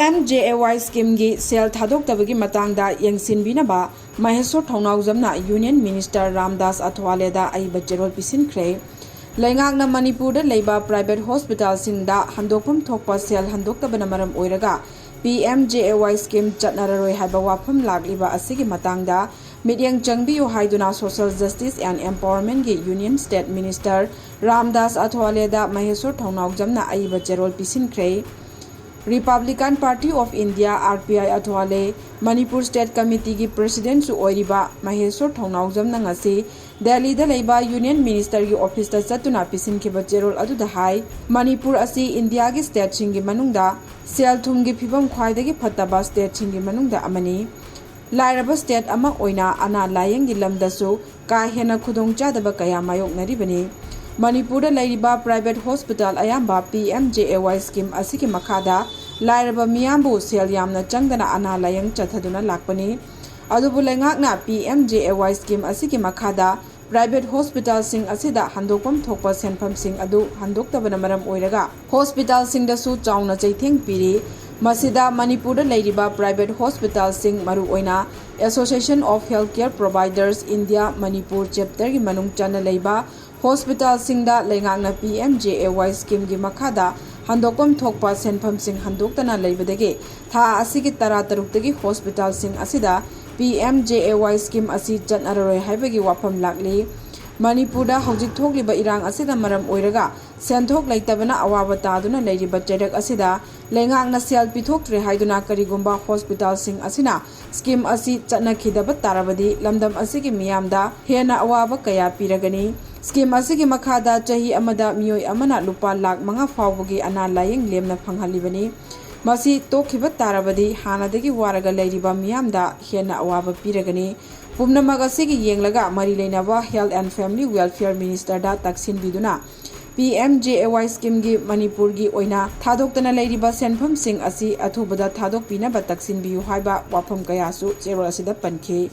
Pmjay scheme gi sel Thadoktabagi matangda Yengsinbinaba Maheshwar Thongnawjamna Union Minister Ramdas Athawale da Ayiba Cherol Pishinkhre Laingakna Manipur da leiba private hospital singda handokpam thokpa sel handoktabana maram oiraga Pmjay scheme chatnararoi haiba wafam lagliba asigi matangda midyang changbiyo haiduna social justice and empowerment gi Union State Minister Ramdas Athawale da Maheshwar Thongnawjamna Ayiba Cherol Pishinkhre Republican Party of India RPI Athawale Manipur State Committee ki President su oiriba Maheshwar Thongnawjamna ngasi Delhi da leiba Union Minister ki office ta chatuna Pishinkhre Cherol aduda hai Manipur asi India ki state singi manungda sel thum gi phibam khwaidagi phattaba state singi manungda amani Lairaba state ama oina ana layeng gi lamdasu ka hena khudong chadaba kaya mayok naribani Manipur da lairiba private hospital ayamba Pmjay scheme asiki makhada lairaba miyambu sel yamna changdana ana layeng chathaduna lakpani adubu laingakna Pmjay scheme asiki makhada private hospital sing asida handokpam thokpa senpham sing adu handoktabana maram oiraga hospital sing da su chauna chaitheng piri Masida Manipur da lairiba private hospital sing maru oina Association of Healthcare Providers India Manipur chapter gi manung chana leiba hospital singda laingakna Pmjay scheme gi makhada handokpam thokpa senpham sing handoktana leibadagi tha asigi tara taruktagi hospital sing asida Pmjay scheme asi chatnararoi haibagi wafam lakli Manipur da hojik thokliba irang asida maram oiraga senthok leitabana awaba taduna leiriba chedak asida laingakna sel pithoktre haiduna karigumba hospital sing asina scheme asi chatnakhidaba tarabadi lamdam asigi miyamda hena awaba kaya piragani scheme asigi makhada chahi amada miyoi amana lupa lakh manga fawbagi ana layeng lemna phanghalibani masi tokhiba tarabadi hanadagi waraga leiriba miyamda hena awaba piragani Pumnamak asigi yenglaga mari leinaba Health and Family Welfare Minister da taksin biduna Pmjay scheme gi Manipur gi oina thadoktana leiriba senpham sing asi athubada thadok pinaba taksin biyu haiba wafam kaya su Cherol asida pankhe